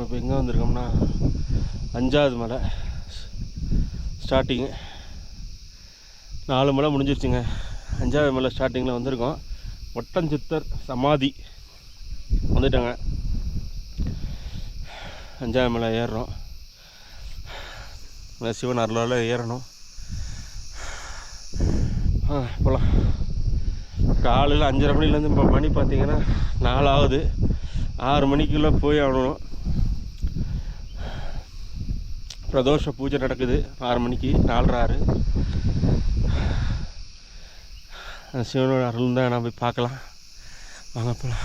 இப்போ எங்கே வந்திருக்கோம்னா 5வது மலை ஸ்டார்டிங்கு. 4 மலை முடிஞ்சிருச்சுங்க. 5வது மலை ஸ்டார்டிங்கில் வந்திருக்கோம். ஒட்டஞ்சித்தர் சமாதி வந்துட்டோங்க. 5வது மலை ஏறுறோம். சிவன் அருளால் ஏறணும். போகலாம். காலையில் 5:30 மணிலேருந்து இப்போ மணி பார்த்திங்கன்னா 4 ஆகுது. 6 மணிக்குள்ளே போய் ஆகணும். பிரதோஷ பூஜை நடக்குது 6 மணிக்கு, 4:30 சிவனோட அருள் தான் நான் போய் பார்க்கலாம். வாங்க போகலாம்.